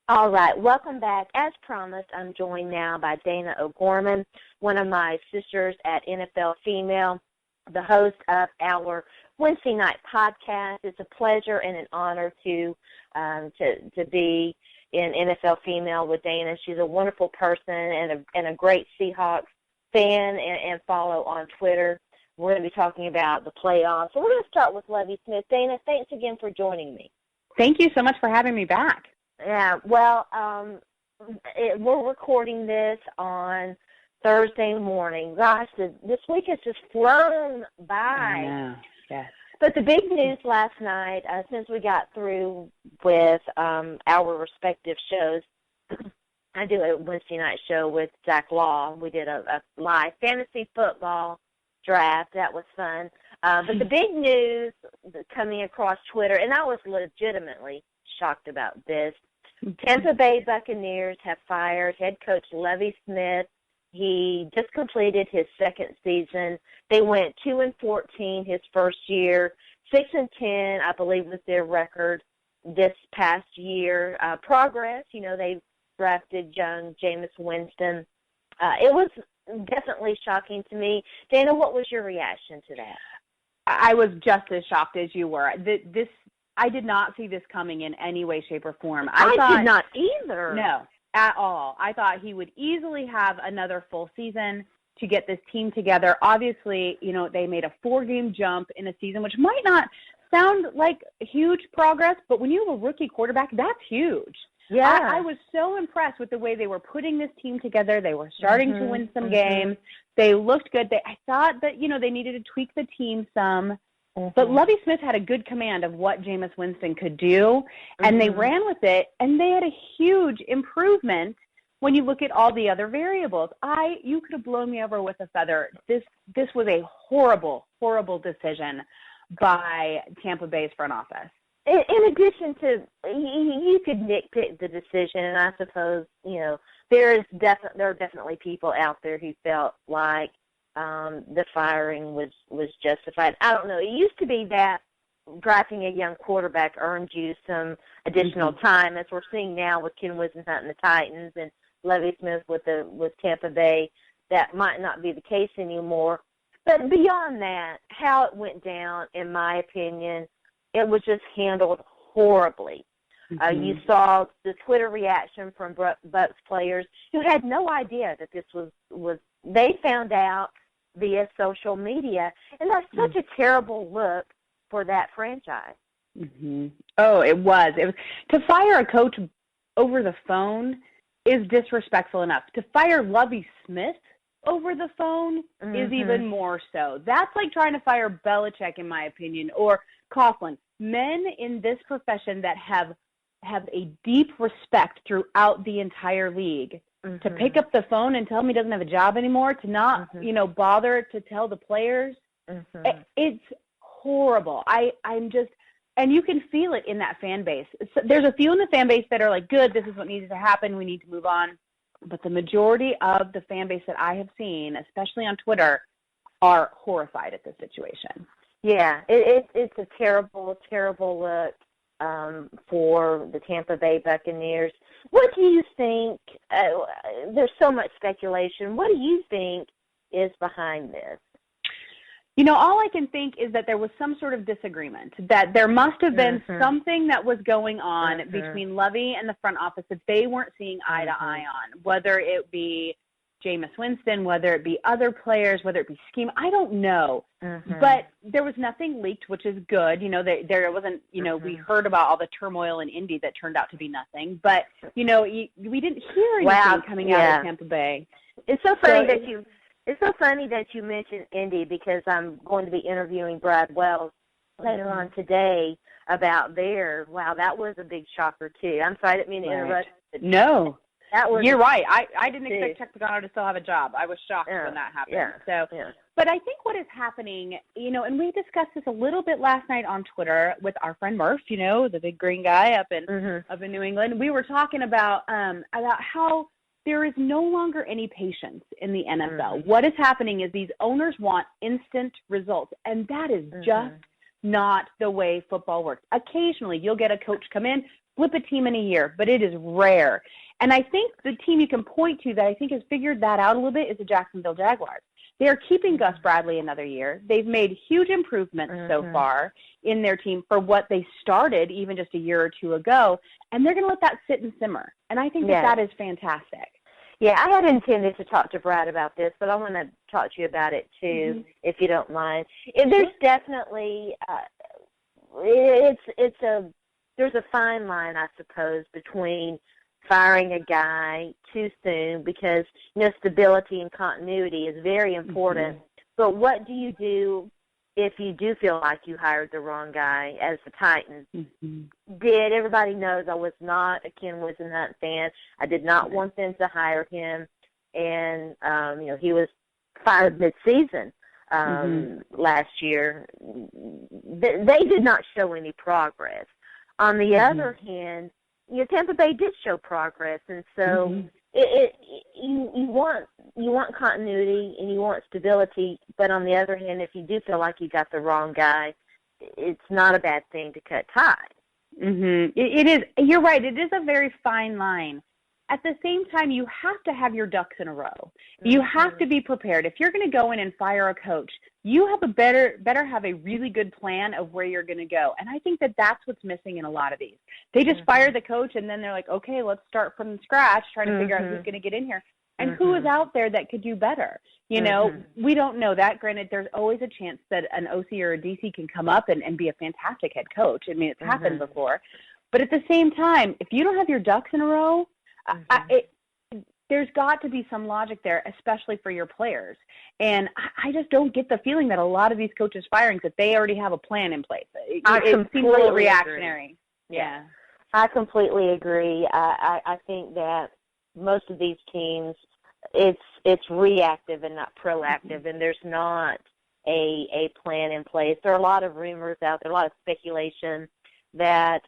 All right, welcome back. As promised, I'm joined now by Dayna O'Gorman, one of my sisters at NFL Female, the host of our Wednesday night podcast. It's a pleasure and an honor to be in NFL Female with Dayna. She's a wonderful person and a great Seahawks fan and follow on Twitter. We're going to be talking about the playoffs. So we're going to start with Lovie Smith. Dayna, thanks again for joining me. Thank you so much for having me back. Yeah, well, we're recording this on Thursday morning. Gosh, this week has just flown by. I know, yes. But the big news last night, since we got through with our respective shows, I do a Wednesday night show with Zach Law. We did a live fantasy football draft. That was fun. But the big news coming across Twitter, and I was legitimately shocked about this, Tampa Bay Buccaneers have fired head coach Lovie Smith. He just completed his second season. They went 2-14 his first year, 6-10, I believe, was their record this past year. Progress, they drafted young Jameis Winston. It was definitely shocking to me. Dayna, what was your reaction to that? I was just as shocked as you were. I did not see this coming in any way, shape, or form. I did not either. No, at all. I thought he would easily have another full season to get this team together. Obviously, they made a 4-game jump in a season, which might not sound like huge progress, but when you have a rookie quarterback, that's huge. Yeah. I was so impressed with the way they were putting this team together. They were starting to win some games. They looked good. I thought that, they needed to tweak the team some. But Lovie Smith had a good command of what Jameis Winston could do, and they ran with it, and they had a huge improvement when you look at all the other variables. You could have blown me over with a feather. This was a horrible, horrible decision by Tampa Bay's front office. In addition to, you could nitpick the decision, and I suppose, there are definitely people out there who felt like the firing was justified. I don't know. It used to be that drafting a young quarterback earned you some additional time, as we're seeing now with Ken Whisenhunt and the Titans and Lovie Smith with Tampa Bay. That might not be the case anymore. But beyond that, how it went down, in my opinion, it was just handled horribly. You saw the Twitter reaction from Bucs players who had no idea that this was they found out via social media, and that's such a terrible look for that franchise. Oh, it was. To fire a coach over the phone is disrespectful enough. To fire Lovie Smith over the phone is even more so. That's like trying to fire Belichick, in my opinion, or Coughlin. Men in this profession that have a deep respect throughout the entire league, to pick up the phone and tell him he doesn't have a job anymore, to not, bother to tell the players, it's horrible. I'm just, and you can feel it in that fan base. There's a few in the fan base that are like, good, this is what needs to happen, we need to move on. But the majority of the fan base that I have seen, especially on Twitter, are horrified at this situation. Yeah, it's a terrible, terrible look for the Tampa Bay Buccaneers. What do you think? There's so much speculation. What do you think is behind this? All I can think is that there was some sort of disagreement, that there must have been something that was going on between Lovie and the front office that they weren't seeing eye to eye on, whether it be Jameis Winston, whether it be other players, whether it be scheme. I don't know. But there was nothing leaked, which is good. There wasn't, we heard about all the turmoil in Indy that turned out to be nothing. But, we didn't hear anything coming out of Tampa Bay. It's so funny that you mentioned Indy, because I'm going to be interviewing Brad Wells later on today about that was a big shocker too. I'm sorry, I didn't mean to interrupt. No. You're right. I didn't expect Chuck Pagano to still have a job. I was shocked when that happened. But I think what is happening, and we discussed this a little bit last night on Twitter with our friend Murph, the big green guy up in New England. We were talking about how there is no longer any patience in the NFL. What is happening is these owners want instant results, and that is just not the way football works. Occasionally, you'll get a coach come in, flip a team in a year, but it is rare. And I think the team you can point to that I think has figured that out a little bit is the Jacksonville Jaguars. They are keeping Gus Bradley another year. They've made huge improvements so far in their team for what they started even just a year or two ago, and they're going to let that sit and simmer. And I think that is fantastic. Yeah, I had intended to talk to Brad about this, but I want to talk to you about it too, if you don't mind. There's definitely there's a fine line, I suppose, between firing a guy too soon because, stability and continuity is very important. But what do you do if you do feel like you hired the wrong guy as the Titans? Did everybody knows I was not a Ken Whisenhunt fan. I did not want them to hire him. And, he was fired mid-season last year. They did not show any progress. On the other hand, Tampa Bay did show progress, and so you want continuity and you want stability. But on the other hand, if you do feel like you got the wrong guy, it's not a bad thing to cut ties. It is. You're right. It is a very fine line. At the same time, you have to have your ducks in a row. You have to be prepared. If you're going to go in and fire a coach, you have better have a really good plan of where you're going to go. And I think that's what's missing in a lot of these. They just fire the coach, and then they're like, okay, let's start from scratch, trying to figure out who's going to get in here. And who is out there that could do better? We don't know that. Granted, there's always a chance that an OC or a DC can come up and be a fantastic head coach. I mean, it's happened before. But at the same time, if you don't have your ducks in a row, there's got to be some logic there, especially for your players. And I just don't get the feeling that a lot of these coaches' firings, that they already have a plan in place. It seems a little reactionary. Yeah. I completely agree. I think that most of these teams, it's reactive and not proactive, and there's not a plan in place. There are a lot of rumors out there, a lot of speculation that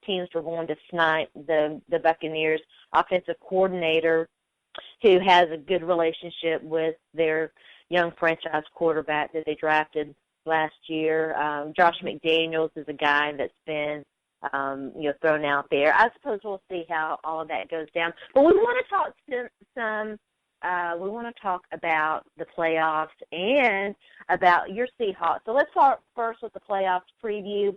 teams are going to snipe the Buccaneers offensive coordinator who has a good relationship with their young franchise quarterback that they drafted last year. Josh McDaniels is a guy that's been thrown out there. I suppose we'll see how all of that goes down. But we want to talk we want to talk about the playoffs and about your Seahawks. So let's start first with the playoffs preview.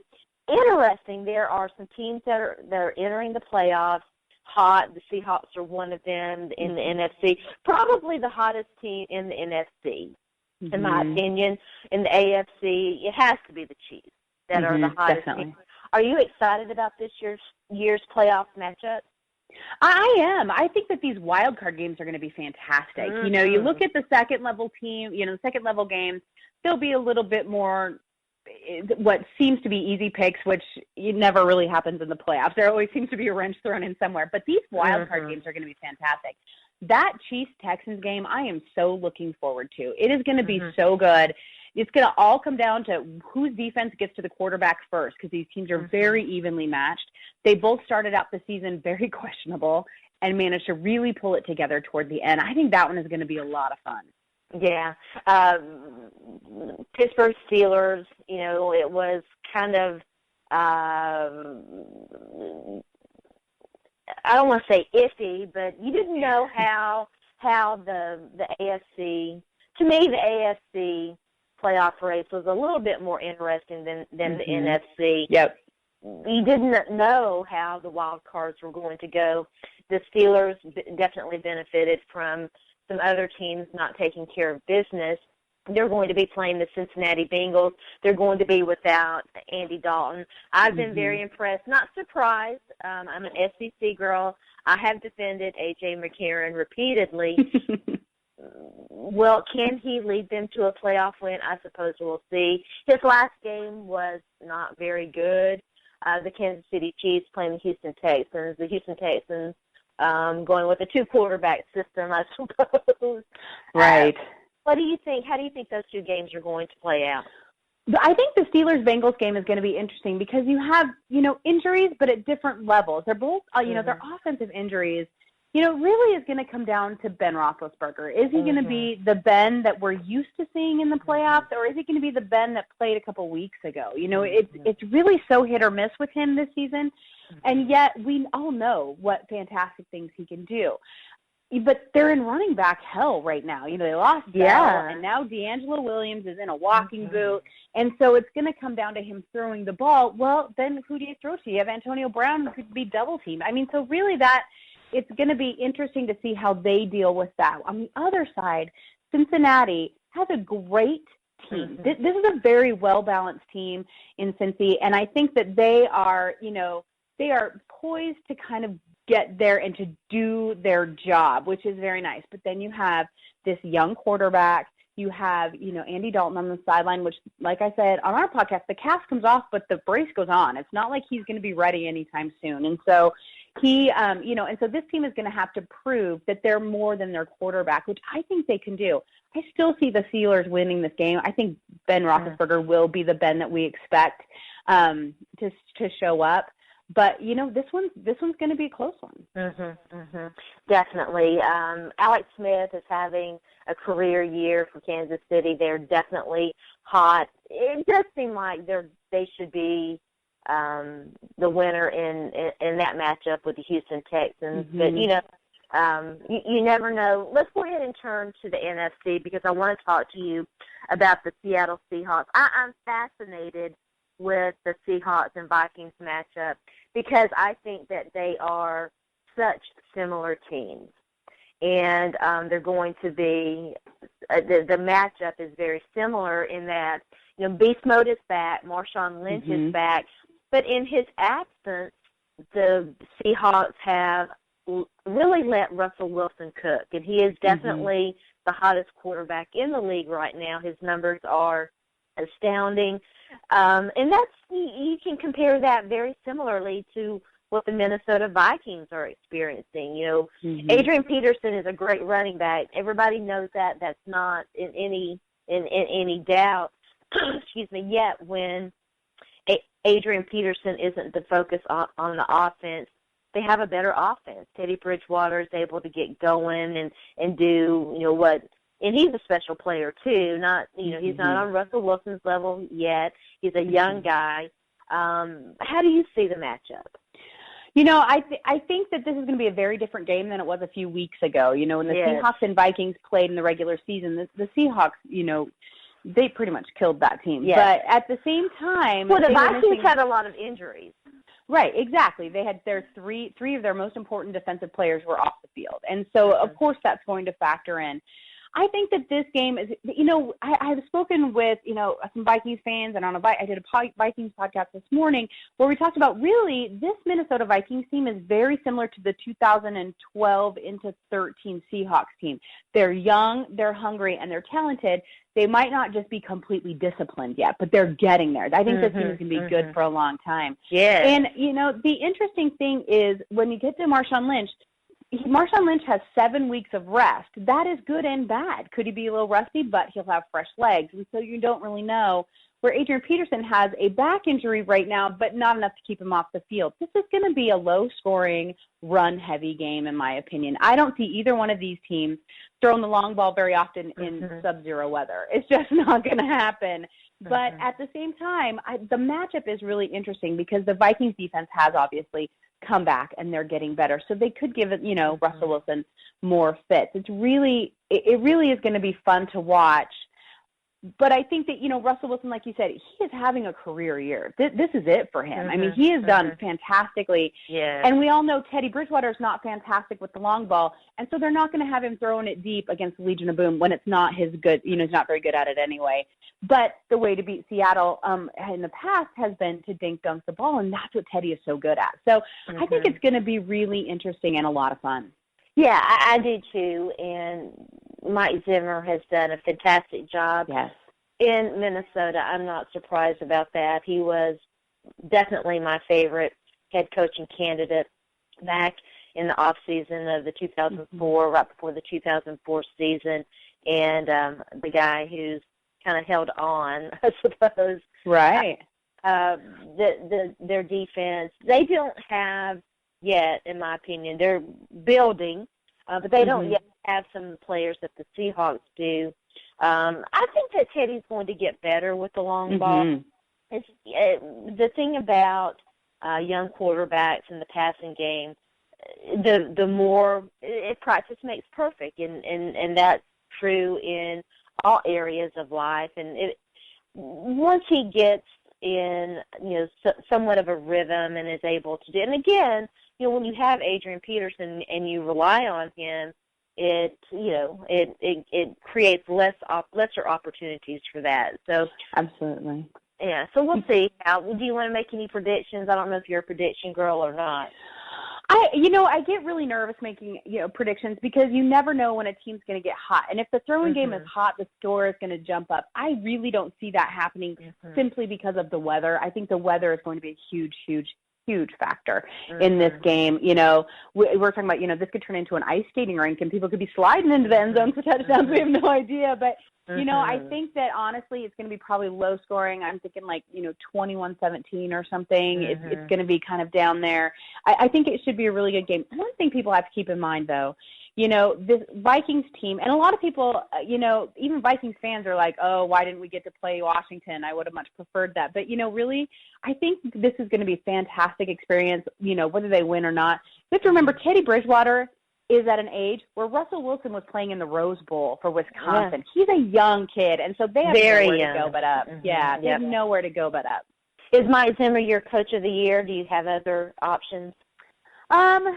Interesting, there are some teams that are entering the playoffs hot. The Seahawks are one of them in the NFC. Probably the hottest team in the NFC, in my opinion. In the AFC, it has to be the Chiefs that are the hottest team. Are you excited about this year's playoff matchup? I am. I think that these wild card games are going to be fantastic. You look at the second level team, the second level games, there'll be a little bit more what seems to be easy picks, which never really happens in the playoffs. There always seems to be a wrench thrown in somewhere. But these wild card games are going to be fantastic. That Chiefs-Texans game, I am so looking forward to. It is going to be so good. It's going to all come down to whose defense gets to the quarterback first, because these teams are very evenly matched. They both started out the season very questionable and managed to really pull it together toward the end. I think that one is going to be a lot of fun. Yeah. Pittsburgh Steelers, it was kind of, I don't want to say iffy, but you didn't know how the AFC, to me, the AFC playoff race was a little bit more interesting than the NFC. Yep. You didn't know how the wild cards were going to go. The Steelers definitely benefited from some other teams not taking care of business. They're going to be playing the Cincinnati Bengals. They're going to be without Andy Dalton. I've been very impressed, not surprised. I'm an SEC girl. I have defended A.J. McCarron repeatedly. Well, can he lead them to a playoff win? I suppose we'll see. His last game was not very good. The Kansas City Chiefs playing the Houston Texans. The Houston Texans going with a two-quarterback system, I suppose. Right. What do you think? How do you think those two games are going to play out? I think the Steelers-Bengals game is going to be interesting because you have, injuries, but at different levels. They're both, they're offensive injuries. Really is going to come down to Ben Roethlisberger. Is he going to be the Ben that we're used to seeing in the playoffs, or is he going to be the Ben that played a couple weeks ago? It's really so hit or miss with him this season. And yet we all know what fantastic things he can do. But they're in running back hell right now. They lost Bell, and now D'Angelo Williams is in a walking boot. And so it's going to come down to him throwing the ball. Well, then who do you throw to? You have Antonio Brown, who could be double-teamed. So really it's going to be interesting to see how they deal with that. On the other side, Cincinnati has a great team. This is a very well-balanced team in Cincy, and I think that they are poised to kind of get there and to do their job, which is very nice. But then you have this young quarterback. You have, Andy Dalton on the sideline, which, like I said on our podcast, the cast comes off, but the brace goes on. It's not like he's going to be ready anytime soon. And so and so this team is going to have to prove that they're more than their quarterback, which I think they can do. I still see the Steelers winning this game. I think Ben Roethlisberger will be the Ben that we expect to show up. But this one's going to be a close one. Definitely. Alex Smith is having a career year for Kansas City. They're definitely hot. It does seem like they should be the winner in that matchup with the Houston Texans. But you never know. Let's go ahead and turn to the NFC because I want to talk to you about the Seattle Seahawks. I'm fascinated with the Seahawks and Vikings matchup because I think that they are such similar teams. And they're going to be the matchup is very similar in that, Beast Mode is back, Marshawn Lynch is back, but in his absence, the Seahawks have really let Russell Wilson cook, and he is definitely the hottest quarterback in the league right now. His numbers are astounding. And you can compare that very similarly to what the Minnesota Vikings are experiencing. Adrian Peterson is a great running back. Everybody knows that. That's not in any doubt. Excuse me. Yet when Adrian Peterson isn't the focus on the offense, they have a better offense. Teddy Bridgewater is able to get going and do what. And he's a special player too. He's not on Russell Wilson's level yet. He's a young guy. How do you see the matchup? I think that this is going to be a very different game than it was a few weeks ago. When the Seahawks and Vikings played in the regular season, the Seahawks, they pretty much killed that team. Yes. But at the same time, the Vikings had a lot of injuries. Right, exactly. They had their three of their most important defensive players were off the field, and so of course that's going to factor in. I think that this game is, I've spoken with, some Vikings fans, and I did a Vikings podcast this morning where we talked about really this Minnesota Vikings team is very similar to the 2012 into 13 Seahawks team. They're young, they're hungry, and they're talented. They might not just be completely disciplined yet, but they're getting there. I think this team is going to be good for a long time. Yeah. And, the interesting thing is when you get to Marshawn Lynch has 7 weeks of rest. That is good and bad. Could he be a little rusty, but he'll have fresh legs. And so you don't really know. Where Adrian Peterson has a back injury right now, but not enough to keep him off the field. This is going to be a low-scoring, run-heavy game, in my opinion. I don't see either one of these teams throwing the long ball very often in sub-zero weather. It's just not going to happen. But at the same time, the matchup is really interesting because the Vikings defense has obviously come back and they're getting better. So they could give it, Russell Wilson more fits. It really is going to be fun to watch. But I think that, Russell Wilson, like you said, he is having a career year. This is it for him. I mean, he has done fantastically. Yeah. And we all know Teddy Bridgewater is not fantastic with the long ball. And so they're not going to have him throwing it deep against the Legion of Boom when it's not his good, he's not very good at it anyway. But the way to beat Seattle in the past has been to dunk the ball, and that's what Teddy is so good at. So I think it's going to be really interesting and a lot of fun. Yeah, I do too. And Mike Zimmer has done a fantastic job in Minnesota. I'm not surprised about that. He was definitely my favorite head coaching candidate back in the off season of the 2004, right before the 2004 season, and the guy who's kind of held on, I suppose. Right. Their defense, they don't have yet, in my opinion. They're building, but they don't yet have some players that the Seahawks do. I think that Teddy's going to get better with the long ball. The thing about young quarterbacks in the passing game, the more practice makes perfect, and that's true in all areas of life. And once he gets in, somewhat of a rhythm and is able to do, and again, when you have Adrian Peterson and you rely on him, it creates lesser opportunities for that. So absolutely. Yeah, so we'll see. Do you want to make any predictions? I don't know if you're a prediction girl or not. I get really nervous making, predictions because you never know when a team's going to get hot. And if the throwing game is hot, the score is going to jump up. I really don't see that happening simply because of the weather. I think the weather is going to be a huge, huge, huge factor in this game. We're talking about, this could turn into an ice skating rink and people could be sliding into the end zone for touchdowns. We have no idea. But, I think that honestly it's going to be probably low scoring. I'm thinking 21-17 or something. It's going to be kind of down there. I think it should be a really good game. One thing people have to keep in mind, though, this Vikings team, and a lot of people, even Vikings fans are like, oh, why didn't we get to play Washington? I would have much preferred that. But, really, I think this is going to be a fantastic experience, whether they win or not. You have to remember, Teddy Bridgewater is at an age where Russell Wilson was playing in the Rose Bowl for Wisconsin. Yeah. He's a young kid, and so they have nowhere to go but up. Yeah, they have nowhere to go but up. Is Mike Zimmer your coach of the year? Do you have other options? I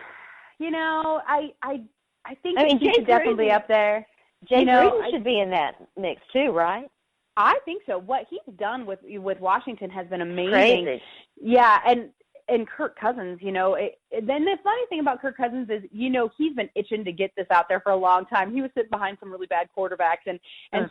think he should definitely be up there. Jay Gruden should be in that mix too, right? I think so. What he's done with Washington has been amazing. Crazy. Yeah, and Kirk Cousins, then the funny thing about Kirk Cousins is, he's been itching to get this out there for a long time. He was sitting behind some really bad quarterbacks, and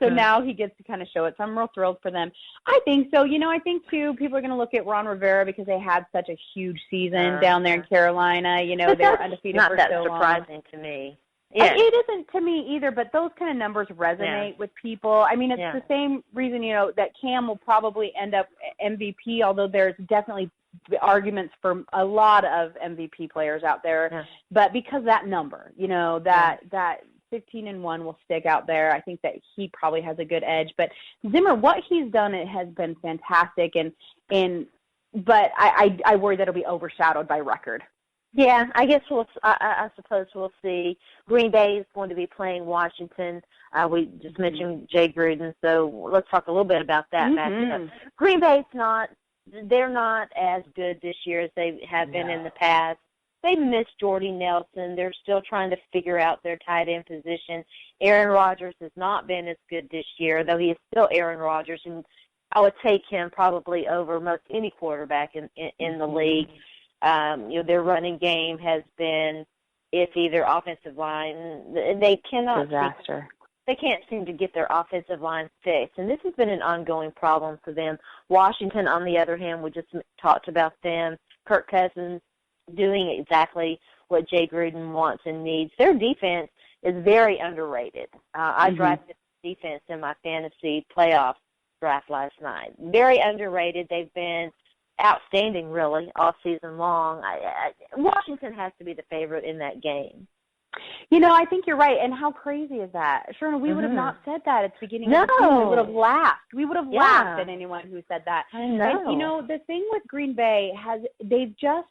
so now he gets to kind of show it. So I'm real thrilled for them. I think so. I think, too, people are going to look at Ron Rivera because they had such a huge season down there in Carolina. They were undefeated for so long. Not that surprising to me. Yeah. It isn't to me either, but those kind of numbers resonate with people. I mean, it's the same reason, that Cam will probably end up MVP, although there's definitely arguments for a lot of MVP players out there. Yeah. But because that number, that 15-1 will stick out there, I think that he probably has a good edge. But Zimmer, what he's done, it has been fantastic, but I worry that it'll be overshadowed by record. Yeah, I guess I suppose we'll see. Green Bay is going to be playing Washington. We just mentioned Jay Gruden, so let's talk a little bit about that matchup. Green Bay's they're not as good this year as they have been in the past. They missed Jordy Nelson. They're still trying to figure out their tight end position. Aaron Rodgers has not been as good this year, though he is still Aaron Rodgers, and I would take him probably over most any quarterback in the league. Their running game has been iffy. Their offensive line, they cannot. Disaster. They can't seem to get their offensive line fixed, and this has been an ongoing problem for them. Washington, on the other hand, we just talked about them. Kirk Cousins doing exactly what Jay Gruden wants and needs. Their defense is very underrated. I drafted defense in my fantasy playoff draft last night. Very underrated. They've been outstanding, really, all season long. Washington has to be the favorite in that game. I think you're right. And how crazy is that? Sharona, we would have not said that at the beginning of the season. We would have laughed. We would have laughed at anyone who said that. I know. And, the thing with Green Bay they've just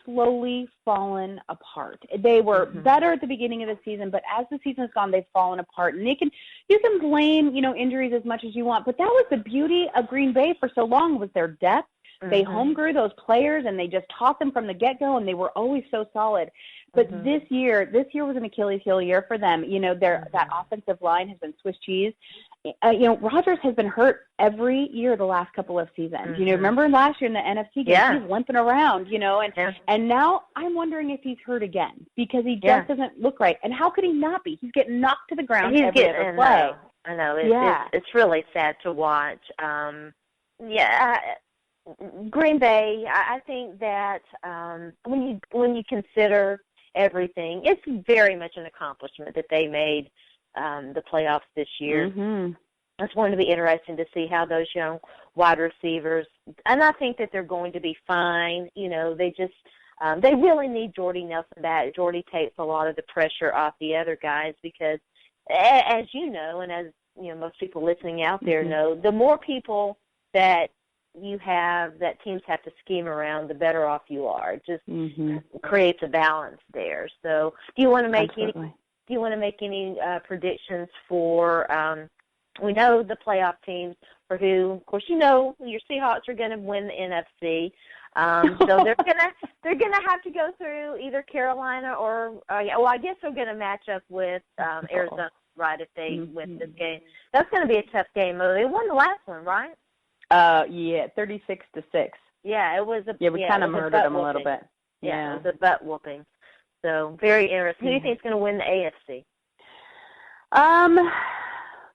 slowly fallen apart. They were better at the beginning of the season, but as the season's gone, they've fallen apart. And you can blame, injuries as much as you want, but that was the beauty of Green Bay for so long, was their depth. They home-grew those players, and they just taught them from the get-go, and they were always so solid. But this year was an Achilles heel year for them. That offensive line has been Swiss cheese. Rodgers has been hurt every year the last couple of seasons. Remember last year in the NFC game, he was limping around, and now I'm wondering if he's hurt again because he just doesn't look right. And how could he not be? He's getting knocked to the ground every other play. I know. It's really sad to watch. Green Bay, I think that when you consider everything, it's very much an accomplishment that they made the playoffs this year. It's going to be interesting to see how those young wide receivers, and I think that they're going to be fine. They just they really need Jordy Nelson back. Jordy takes a lot of the pressure off the other guys because, as you know, and as most people listening out there know, the more people that you have that teams have to scheme around, the better off you are. It just creates a balance there. So, do you want to make any predictions for? We know the playoff teams for who. Of course, you know your Seahawks are going to win the NFC. So they're gonna have to go through either Carolina or well, I guess they're gonna match up with Arizona, right? If they win this game, that's gonna be a tough game. They won the last one, right? Yeah, 36-6. Yeah, it was. We kind of murdered them a little bit. Yeah, it was a butt whooping. So very interesting. Who do you think is gonna win the AFC?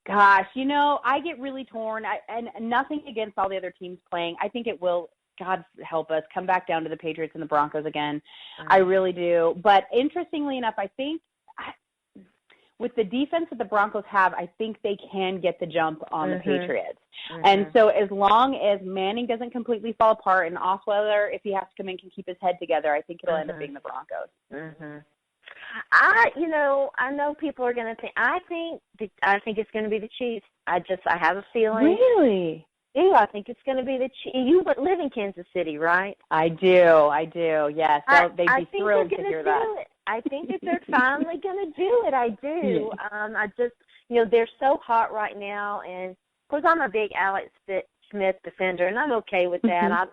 Gosh, I get really torn. And nothing against all the other teams playing. I think it will. God help us, come back down to the Patriots and the Broncos again. I really do. But interestingly enough, I think with the defense that the Broncos have, I think they can get the jump on the Patriots. And so as long as Manning doesn't completely fall apart and Osweiler, if he has to come in, can keep his head together, I think it'll end up being the Broncos. I know people are going to think, I think it's going to be the Chiefs. I have a feeling. Really? Yeah, I think it's going to be the Chiefs. You live in Kansas City, right? I do. Yes, they'd be thrilled to hear that. I think that they're finally going to do it. I do. I just, they're so hot right now, and of course I'm a big Alex Smith defender, and I'm okay with that.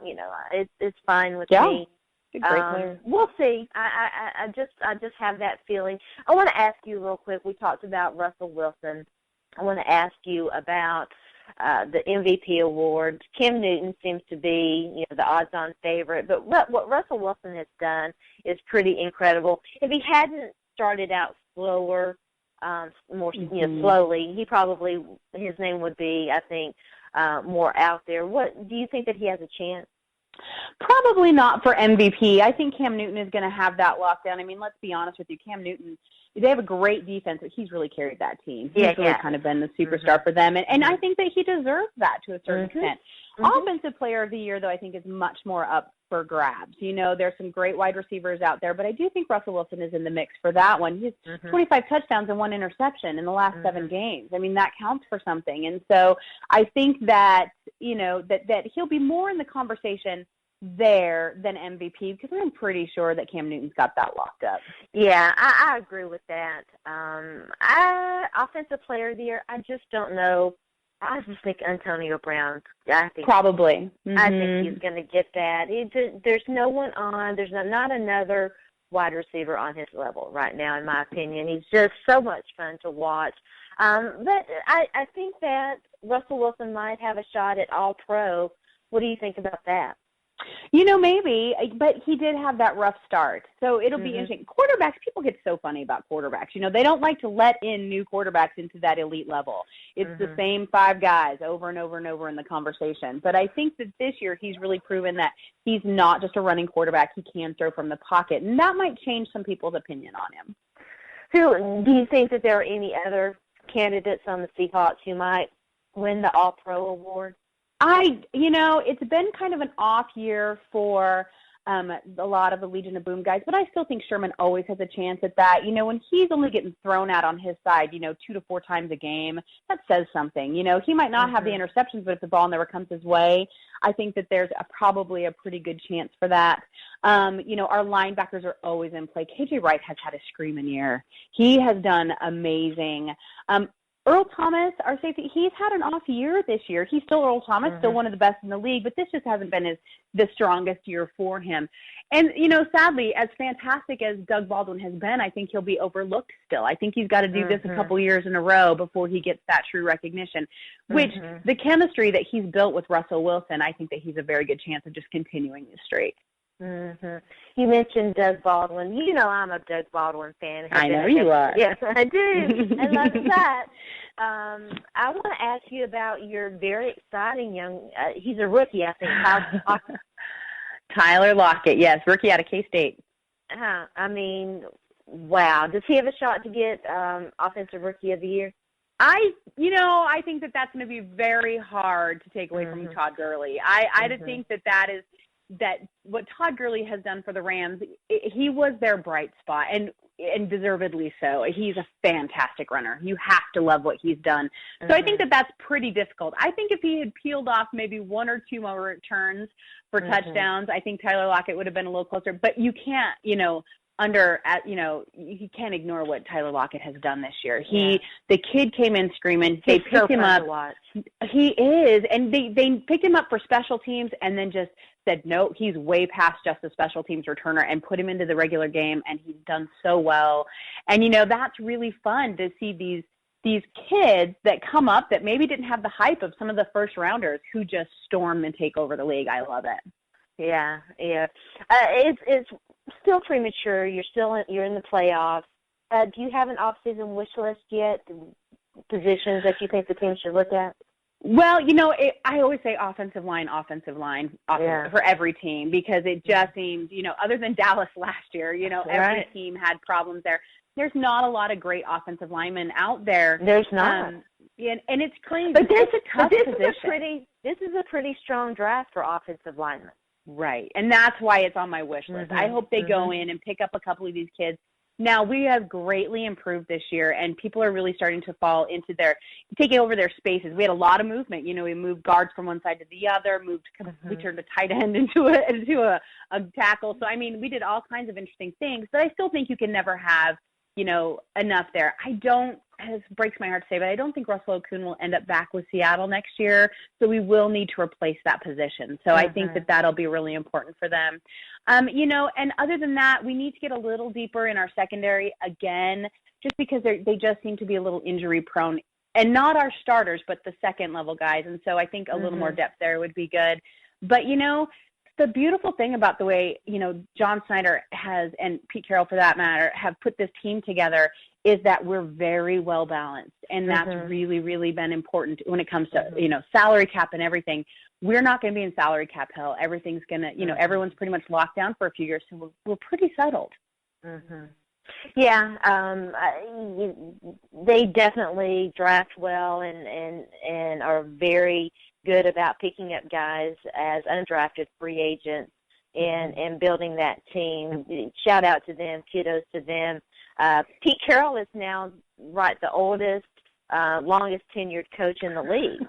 It's fine with me. Great player. We'll see. I just have that feeling. I want to ask you real quick. We talked about Russell Wilson. I want to ask you about the MVP award. Cam Newton seems to be, the odds-on favorite, but what Russell Wilson has done is pretty incredible. If he hadn't started out slower, slowly, his name would be, I think, more out there. What do you think that he has a chance? Probably not for MVP. I think Cam Newton is going to have that lockdown. I mean, let's be honest with you. Cam Newton, they have a great defense, but he's really carried that team. He's really kind of been the superstar for them, and I think that he deserves that to a certain extent. Offensive Player of the Year, though, I think is much more up for grabs. There's some great wide receivers out there, but I do think Russell Wilson is in the mix for that one. He's 25 touchdowns and 1 interception in the last 7 games. I mean, that counts for something. And so I think that, that he'll be more in the conversation there than MVP, because I'm pretty sure that Cam Newton's got that locked up. Yeah, I agree with that. Offensive Player of the Year, I just don't know. I just think Antonio Brown. Probably. I think he's going to get that. There's no one on. There's not another wide receiver on his level right now, in my opinion. He's just so much fun to watch. But I think that Russell Wilson might have a shot at All-Pro. What do you think about that? Maybe, but he did have that rough start. So it'll be interesting. Quarterbacks, people get so funny about quarterbacks. They don't like to let in new quarterbacks into that elite level. It's the same 5 guys over and over and over in the conversation. But I think that this year he's really proven that he's not just a running quarterback. He can throw from the pocket, and that might change some people's opinion on him. So do you think that there are any other candidates on the Seahawks who might win the All-Pro award? It's been kind of an off year for a lot of the Legion of Boom guys, but I still think Sherman always has a chance at that. When he's only getting thrown out on his side, 2 to 4 times a game, that says something. He might not have the interceptions, but if the ball never comes his way, I think that there's probably a pretty good chance for that. Our linebackers are always in play. KJ Wright has had a screaming year. He has done amazing. Earl Thomas, our safety, he's had an off year this year. He's still Earl Thomas, still one of the best in the league, but this just hasn't been the strongest year for him. And, sadly, as fantastic as Doug Baldwin has been, I think he'll be overlooked still. I think he's got to do this a couple years in a row before he gets that true recognition, which the chemistry that he's built with Russell Wilson, I think that he's a very good chance of just continuing this streak. You mentioned Doug Baldwin. I'm a Doug Baldwin fan. I know you are. Yes, I do. I love that. I want to ask you about your very exciting young, he's a rookie, I think, Tyler Lockett, yes, rookie out of K-State. I mean, wow. Does he have a shot to get Offensive Rookie of the Year? I think that that's going to be very hard to take away from Todd Gurley. I think that is that what Todd Gurley has done for the Rams, he was their bright spot. And and deservedly so. He's a fantastic runner. You have to love what he's done. So I think that that's pretty difficult. I think if he had peeled off maybe one or two more returns for touchdowns, I think Tyler Lockett would have been a little closer. But you can't, you can't ignore what Tyler Lockett has done this year. The kid came in screaming. They picked him up. He is, and they picked him up for special teams, and then just said, no, he's way past just a special teams returner, and put him into the regular game, and he's done so well. And that's really fun to see these kids that come up that maybe didn't have the hype of some of the first rounders who just storm and take over the league. I love it. Yeah. It's still premature. You're in the playoffs. Do you have an off-season wish list yet? Positions that you think the team should look at? Well, I always say offensive line for every team, because it just seems, other than Dallas last year, every team had problems there. There's not a lot of great offensive linemen out there. There's not. And it's crazy. But it's a tough position. This is a pretty strong draft for offensive linemen. Right. And that's why it's on my wish list. I hope they go in and pick up a couple of these kids. Now, we have greatly improved this year, and people are really starting to fall into taking over their spaces. We had a lot of movement. We moved guards from one side to the other, we turned a tight end into a tackle. So, we did all kinds of interesting things, but I still think you can never have, enough there. It breaks my heart to say, but I don't think Russell Okung will end up back with Seattle next year. So we will need to replace that position. So I think that'll be really important for them. And other than that, we need to get a little deeper in our secondary again, just because they just seem to be a little injury prone, and not our starters, but the second level guys. And so I think a little more depth there would be good. But, the beautiful thing about the way, John Snyder has, and Pete Carroll for that matter, have put this team together is that we're very well balanced. And that's really, really been important when it comes to, salary cap and everything. We're not going to be in salary cap hell. Everything's going to, everyone's pretty much locked down for a few years. So we're pretty settled. Yeah. They definitely draft well and are very good about picking up guys as undrafted free agents and building that team. Shout out to them. Kudos to them. Pete Carroll is now the oldest, longest tenured coach in the league.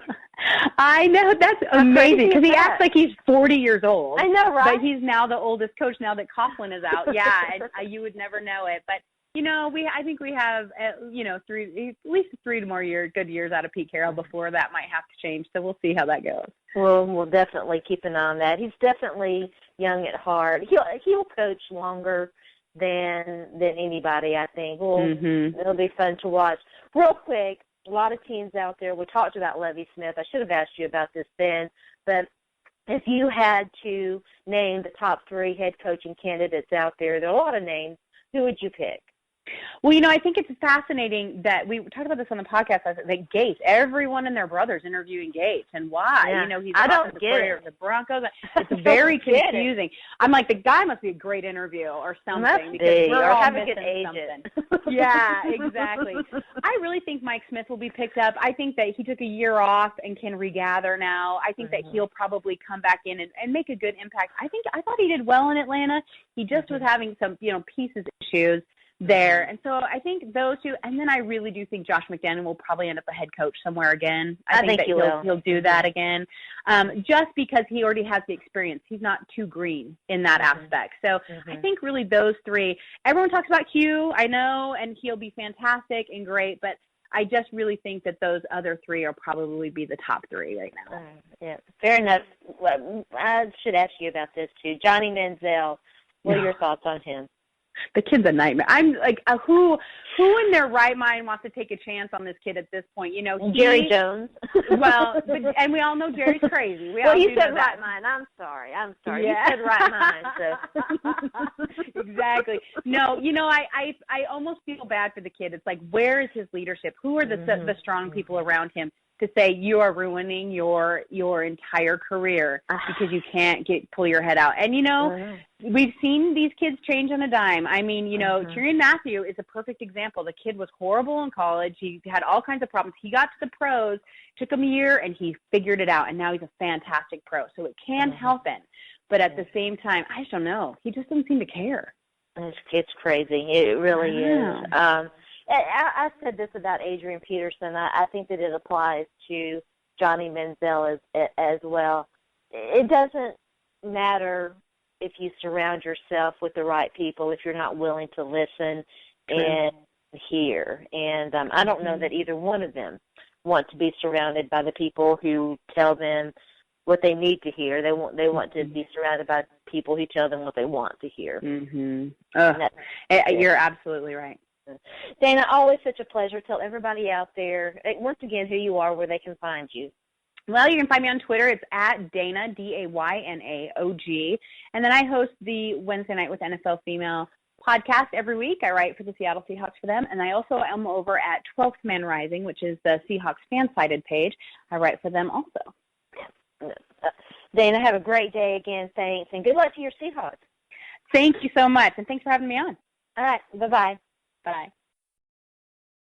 I know. That's amazing, because he acts like he's 40 years old. I know, right? But he's now the oldest coach now that Coughlin is out. Yeah, and you would never know it. But, I think we have, at least three more good years out of Pete Carroll before that might have to change. So we'll see how that goes. Well, we'll definitely keep an eye on that. He's definitely young at heart. He'll coach longer than anybody, I think. It'll be fun to watch. Real quick, a lot of teams out there. We talked about Lovie Smith. I should have asked you about this then, but if you had to name the top 3 head coaching candidates out there are a lot of names. Who would you pick? Well, I think it's fascinating that we talked about this on the podcast, that Gates, everyone and their brothers interviewing Gates, and why? Yeah. He's I don't get it. The Broncos. It's very confusing. I'm like, the guy must be a great interview or something. Because we're all have a good agent. Yeah, exactly. I really think Mike Smith will be picked up. I think that he took a year off and can regather now. I think that he'll probably come back in and make a good impact. I thought he did well in Atlanta. He just was having some, pieces issues there. And so I think those two, and then I really do think Josh McDaniel will probably end up a head coach somewhere again. I think that he'll do that again, just because he already has the experience. He's not too green in that aspect. So I think really those 3, everyone talks about Hugh, I know, and he'll be fantastic and great, but I just really think that those other 3 will probably be the top 3 right now. Yeah, fair enough. Well, I should ask you about this too. Johnny Manziel, what are your thoughts on him? The kid's a nightmare. I'm like, who in their right mind wants to take a chance on this kid at this point? Jerry Jones. Well, and we all know Jerry's crazy. You said right mind. I'm sorry. Yeah. You said right mind. So. Exactly. No, I almost feel bad for the kid. It's like, where is his leadership? Who are the strong people around him to say you are ruining your entire career because you can't pull your head out? And we've seen these kids change on a dime. Tyrann Mathieu is a perfect example. The kid was horrible in college. He had all kinds of problems. He got to the pros, took him a year, and he figured it out. And now he's a fantastic pro. So it can happen. But at the same time, I just don't know. He just doesn't seem to care. It's crazy. It really is. I said this about Adrian Peterson. I think that it applies to Johnny Manziel as well. It doesn't matter if you surround yourself with the right people if you're not willing to listen and hear. And I don't know that either one of them want to be surrounded by the people who tell them what they need to hear. They want to be surrounded by people who tell them what they want to hear. You're absolutely right. Dayna, always such a pleasure. Tell everybody out there, once again, who you are, where they can find you. Well, you can find me on Twitter. It's at Dayna, DAYNAOG. And then I host the Wednesday Night with NFL Female podcast every week. I write for the Seattle Seahawks for them. And I also am over at 12th Man Rising, which is the Seahawks fan-sided page. I write for them also. Dayna, have a great day again. Thanks. And good luck to your Seahawks. Thank you so much. And thanks for having me on. All right. Bye-bye. Bye.